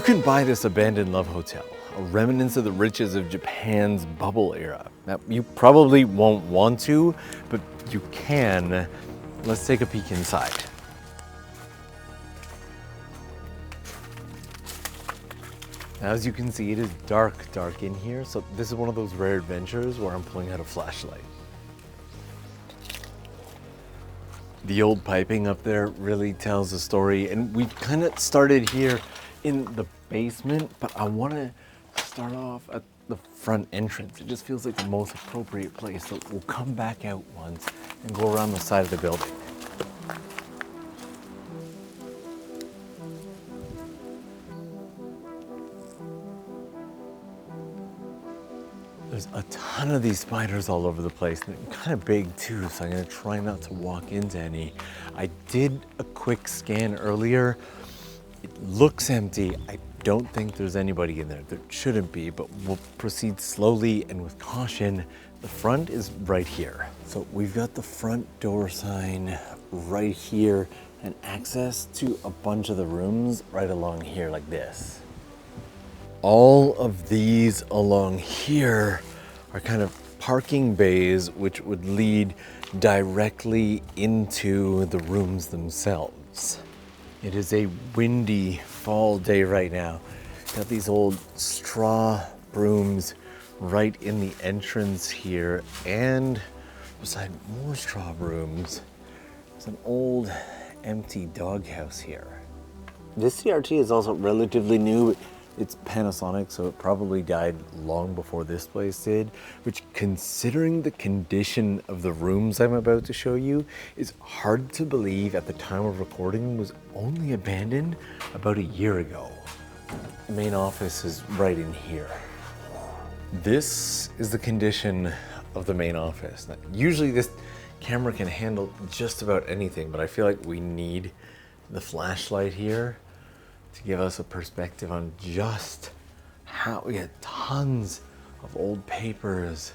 can buy this abandoned love hotel, a remnants of the riches of Japan's bubble era. Now, you probably won't want to, but you can. Let's take a peek inside. As you can see, it is dark in here, so this is one of those rare adventures where I'm pulling out a flashlight. The old piping up there really tells a story, and we've kind of started here in the basement, but I want to start off at the front entrance. It just feels like the most appropriate place, so we'll come back out once and go around the side of the building. There's a ton of these spiders all over the place, and they're kind of big too, so I'm gonna try not to walk into any. I did a quick scan earlier. It looks empty. I don't think there's anybody in there. There shouldn't be, but we'll proceed slowly and with caution. The front is right here. So we've got the front door sign right here and access to a bunch of the rooms right along here like this. All of these along here are kind of parking bays which would lead directly into the rooms themselves. It is a windy fall day right now. Got these old straw brooms right in the entrance here, and beside more straw brooms, there's an old empty doghouse here. This CRT is also relatively new. It's Panasonic, so it probably died long before this place did, which, considering the condition of the rooms I'm about to show you, is hard to believe at the time of recording was only abandoned about a year ago. The main office is right in here. This is the condition of the main office. Now, usually this camera can handle just about anything, but I feel like we need the flashlight here to give us a perspective on just how we had tons of old papers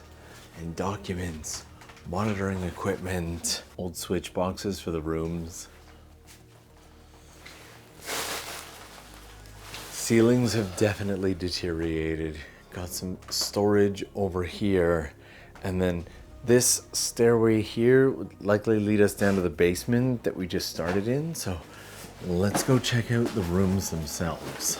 and documents, monitoring equipment, old switch boxes for the rooms. Ceilings have definitely deteriorated. Got some storage over here, and then this stairway here would likely lead us down to the basement that we just started in, so let's go check out the rooms themselves.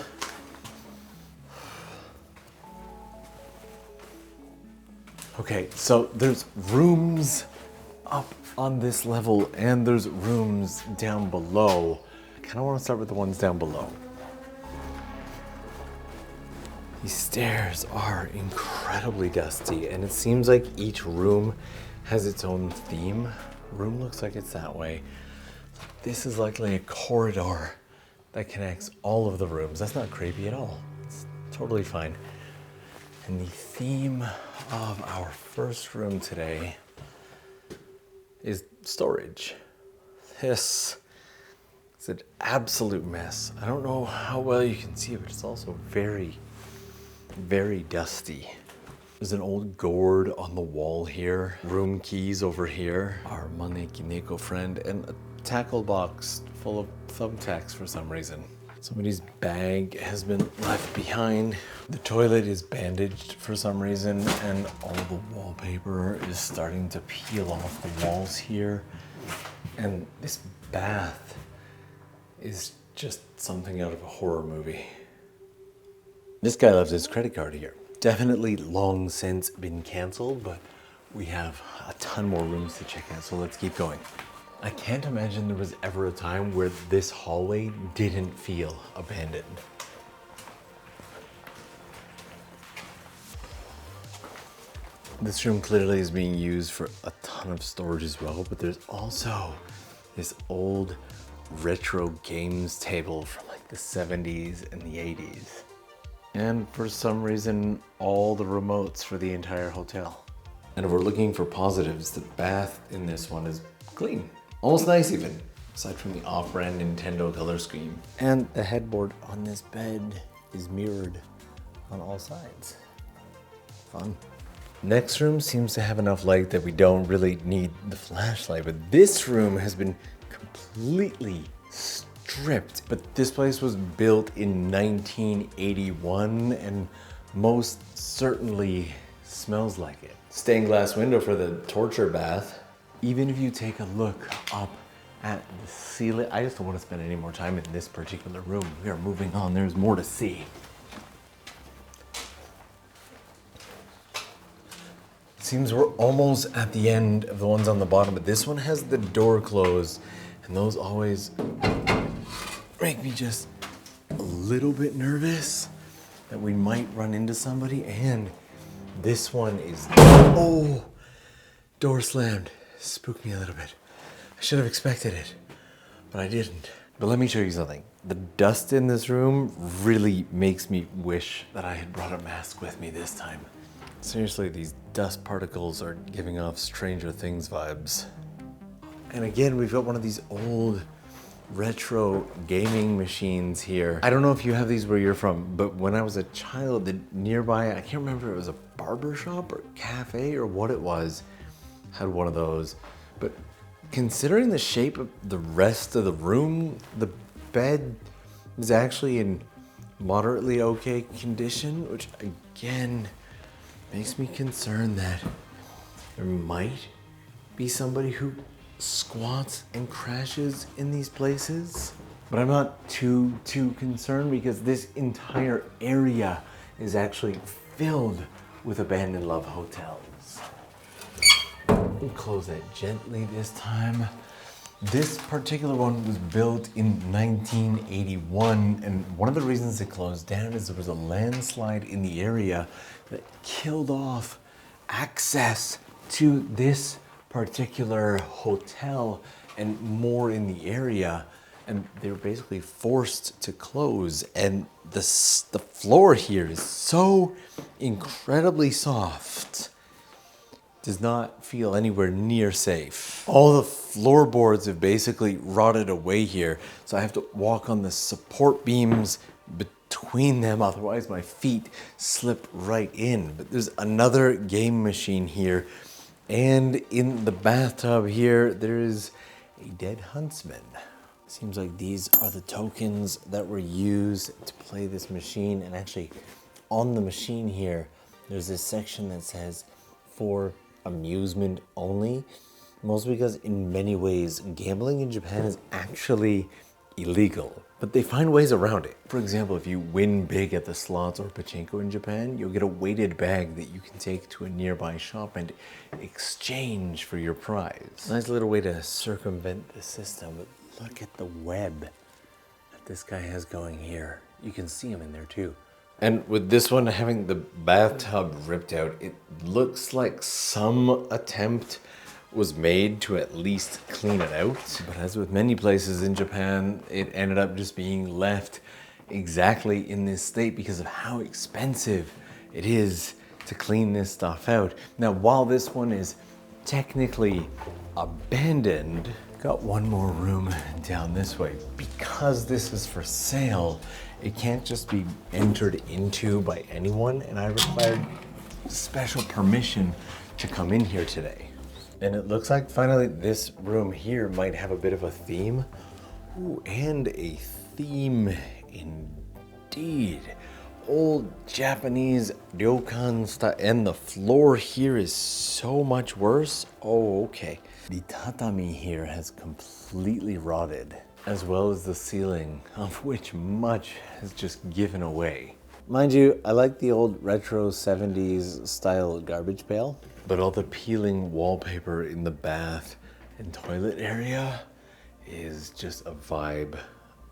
Okay, so there's rooms up on this level and there's rooms down below. I kind of want to start with the ones down below. These stairs are incredibly dusty, and it seems like each room has its own theme. Room looks like it's that way. This is likely a corridor that connects all of the rooms. That's not creepy at all. It's totally fine. And the theme of our first room today is storage. This is an absolute mess. I don't know how well you can see it, but it's also very, very dusty. There's an old gourd on the wall here, room keys over here, our Maneki Neko friend, and a tackle box full of thumbtacks for some reason. Somebody's bag has been left behind. The toilet is bandaged for some reason, and all the wallpaper is starting to peel off the walls here. And this bath is just something out of a horror movie. This guy left his credit card here. Definitely long since been canceled, but we have a ton more rooms to check out, so let's keep going. I can't imagine there was ever a time where this hallway didn't feel abandoned. This room clearly is being used for a ton of storage as well, but there's also this old retro games table from like the 70s and the 80s. And for some reason, all the remotes for the entire hotel. And if we're looking for positives, the bath in this one is clean. Almost nice even, aside from the off-brand Nintendo color scheme. And the headboard on this bed is mirrored on all sides. Fun. Next room seems to have enough light that we don't really need the flashlight, but this room has been completely tripped. But this place was built in 1981 and most certainly smells like it. Stained glass window for the torture bath. Even if you take a look up at the ceiling, I just don't want to spend any more time in this particular room. We are moving on, there's more to see. It seems we're almost at the end of the ones on the bottom, but this one has the door closed, and those always make me just a little bit nervous that we might run into somebody. And this one is, oh, door slammed. Spooked me a little bit. I should have expected it, but I didn't. But let me show you something. The dust in this room really makes me wish that I had brought a mask with me this time. Seriously, these dust particles are giving off Stranger Things vibes. And again, we've got one of these old retro gaming machines here. I don't know if you have these where you're from, but when I was a child, the nearby, I can't remember if it was a barber shop or cafe or what it was, had one of those. But considering the shape of the rest of the room, the bed is actually in moderately okay condition, which again makes me concerned that there might be somebody who squats and crashes in these places. But I'm not too concerned because this entire area is actually filled with abandoned love hotels. We'll close that gently this time. This particular one was built in 1981, and one of the reasons it closed down is there was a landslide in the area that killed off access to this particular hotel and more in the area, and they were basically forced to close. And the floor here is so incredibly soft. Does not feel anywhere near safe. All the floorboards have basically rotted away here, so I have to walk on the support beams between them, otherwise my feet slip right in. But there's another game machine here, and in the bathtub here, there is a dead huntsman. Seems like these are the tokens that were used to play this machine, and actually on the machine here, there's this section that says for amusement only, mostly because in many ways gambling in Japan is actually illegal, but they find ways around it. For example, if you win big at the slots or pachinko in Japan, you'll get a weighted bag that you can take to a nearby shop and exchange for your prize. Nice little way to circumvent the system, but look at the web that this guy has going here. You can see him in there too. And with this one having the bathtub ripped out, it looks like some attempt was made to at least clean it out. But as with many places in Japan, it ended up just being left exactly in this state because of how expensive it is to clean this stuff out. Now, while this one is technically abandoned, got one more room down this way. Because this is for sale, it can't just be entered into by anyone, and I required special permission to come in here today. And it looks like finally this room here might have a bit of a theme. Ooh, and a theme indeed. Old Japanese ryokan style, and the floor here is so much worse. Oh, okay. The tatami here has completely rotted, as well as the ceiling, of which much has just given away. Mind you, I like the old retro 70s style garbage pail, but all the peeling wallpaper in the bath and toilet area is just a vibe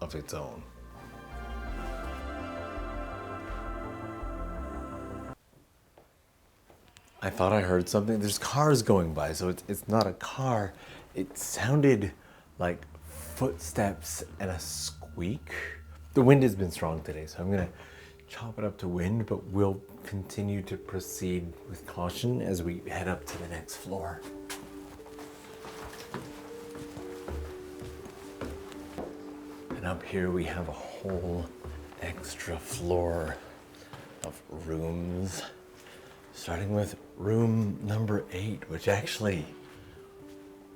of its own. I thought I heard something. There's cars going by, so it's not a car. It sounded like footsteps and a squeak. The wind has been strong today, so I'm gonna chop it up to wind, but we'll continue to proceed with caution as we head up to the next floor. And up here we have a whole extra floor of rooms, starting with room number 8, which actually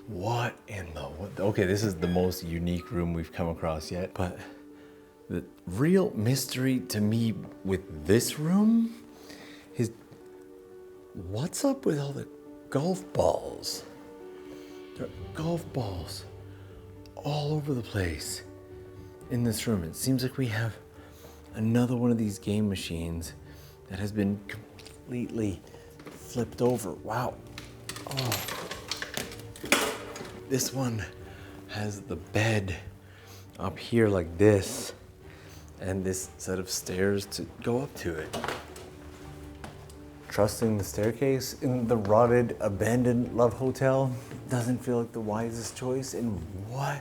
What in the, what? Okay, this is the most unique room we've come across yet, but the real mystery to me with this room is what's up with all the golf balls? There are golf balls all over the place in this room. It seems like we have another one of these game machines that has been completely flipped over. Wow. Oh. This one has the bed up here like this, and this set of stairs to go up to it. Trusting the staircase in the rotted, abandoned love hotel doesn't feel like the wisest choice. And what?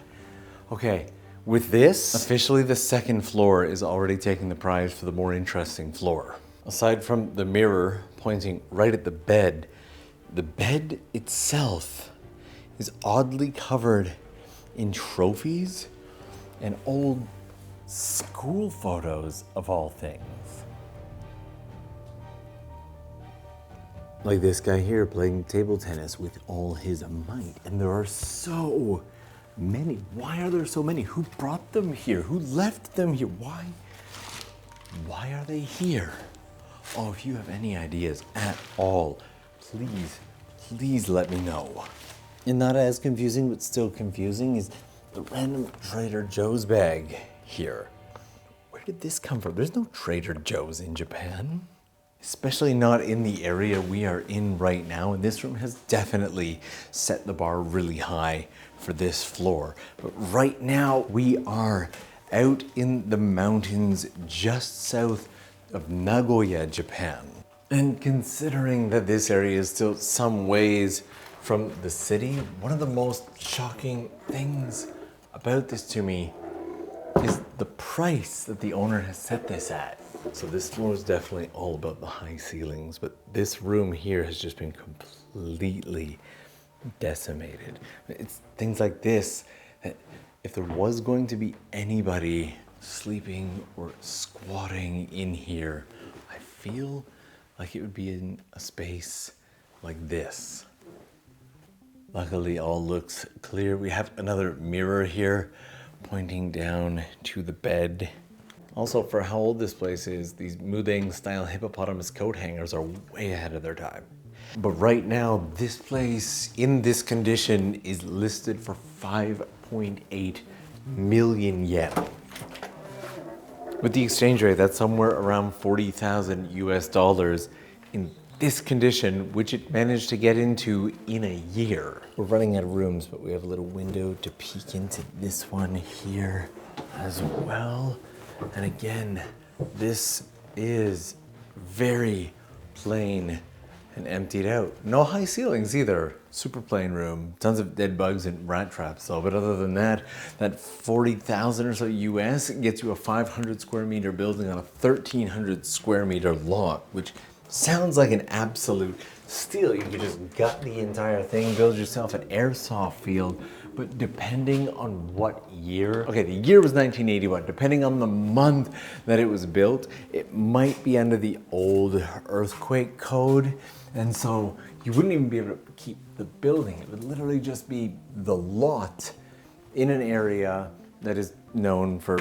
Okay, with this, officially the second floor is already taking the prize for the more interesting floor. Aside from the mirror pointing right at the bed itself is oddly covered in trophies and old school photos of all things. Like this guy here playing table tennis with all his might. And there are so many. Why are there so many? Who brought them here? Who left them here? Why are they here? Oh, if you have any ideas at all, please let me know. And not as confusing, but still confusing, is the random Trader Joe's bag here. Where did this come from? There's no Trader Joe's in Japan. Especially not in the area we are in right now. And this room has definitely set the bar really high for this floor. But right now we are out in the mountains just south of Nagoya, Japan. And considering that this area is still some ways from the city, one of the most shocking things about this to me is the price that the owner has set this at. So this floor is definitely all about the high ceilings, but this room here has just been completely decimated. It's things like this that if there was going to be anybody sleeping or squatting in here, I feel like it would be in a space like this. Luckily, all looks clear. We have another mirror here pointing down to the bed. Also, for how old this place is, these Mudeng-style hippopotamus coat hangers are way ahead of their time. But right now, this place in this condition is listed for 5.8 million yen. With the exchange rate, that's somewhere around 40,000 US dollars in this condition, which it managed to get into in a year. We're running out of rooms, but we have a little window to peek into this one here as well. And again, this is very plain and emptied out. No high ceilings either. Super plain room. Tons of dead bugs and rat traps though. But other than that, that 40,000 or so US gets you a 500 square meter building on a 1,300 square meter lot, which sounds like an absolute steal. You could just gut the entire thing, build yourself an airsoft field. But depending on what year, okay, the year was 1981. Depending on the month that it was built, it might be under the old earthquake code. And so you wouldn't even be able to keep the building. It would literally just be the lot in an area that is known for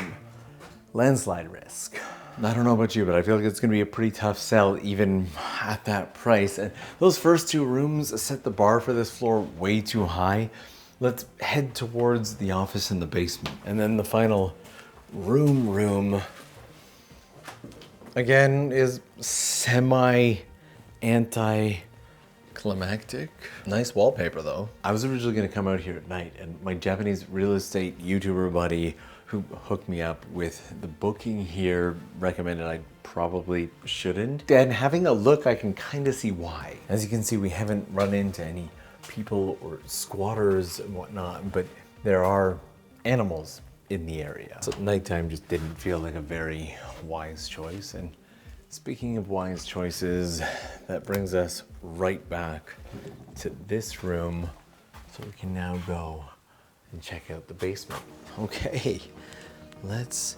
landslide risk. I don't know about you, but I feel like it's gonna be a pretty tough sell even at that price. And those first two rooms set the bar for this floor way too high. Let's head towards the office in the basement. And then the final room, again, is semi-anticlimactic. Nice wallpaper though. I was originally gonna come out here at night, and my Japanese real estate YouTuber buddy who hooked me up with the booking here recommended I probably shouldn't. And having a look, I can kind of see why. As you can see, we haven't run into any people or squatters and whatnot, but there are animals in the area. So nighttime just didn't feel like a very wise choice. And speaking of wise choices, that brings us right back to this room. So we can now go and check out the basement. Okay, let's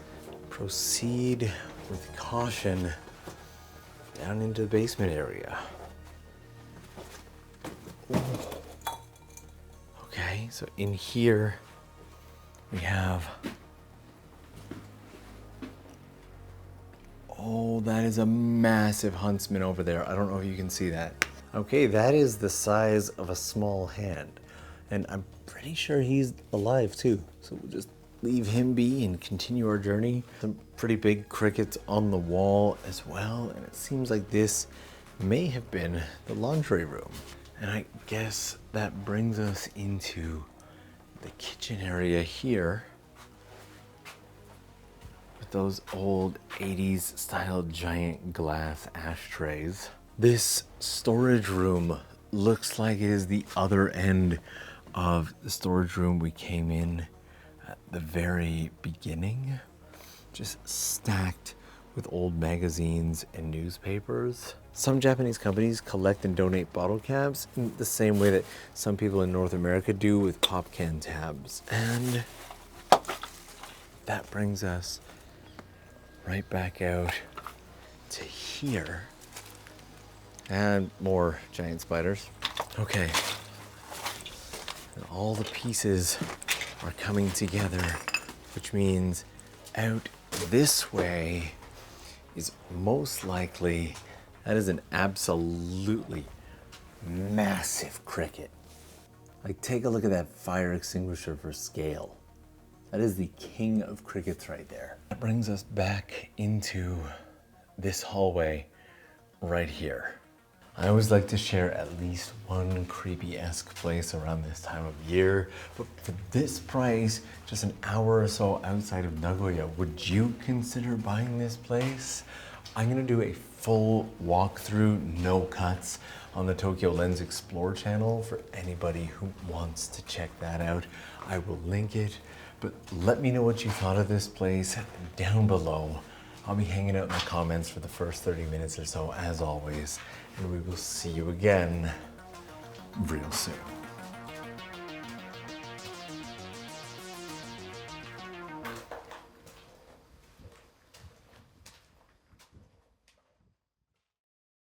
proceed with caution down into the basement area. Ooh. Okay, so in here we have, oh, that is a massive huntsman over there. I don't know if you can see that. Okay, that is the size of a small hand. And I'm pretty sure he's alive too. So we'll just leave him be and continue our journey. Some pretty big crickets on the wall as well. And it seems like this may have been the laundry room. And I guess that brings us into the kitchen area here with those old 80s style giant glass ashtrays. This storage room looks like it is the other end of the storage room we came in at the very beginning, just stacked with old magazines and newspapers. Some Japanese companies collect and donate bottle caps in the same way that some people in North America do with pop can tabs. And that brings us right back out to here. And more giant spiders. Okay. And all the pieces are coming together, which means out this way is most likely, that is an absolutely massive cricket. Like, take a look at that fire extinguisher for scale. That is the king of crickets right there. That brings us back into this hallway right here. I always like to share at least one creepy-esque place around this time of year, but for this price, just an hour or so outside of Nagoya, would you consider buying this place? I'm gonna do a full walkthrough, no cuts, on the Tokyo Lens Explore channel for anybody who wants to check that out. I will link it, but let me know what you thought of this place down below. I'll be hanging out in the comments for the first 30 minutes or so, as always, and we will see you again real soon.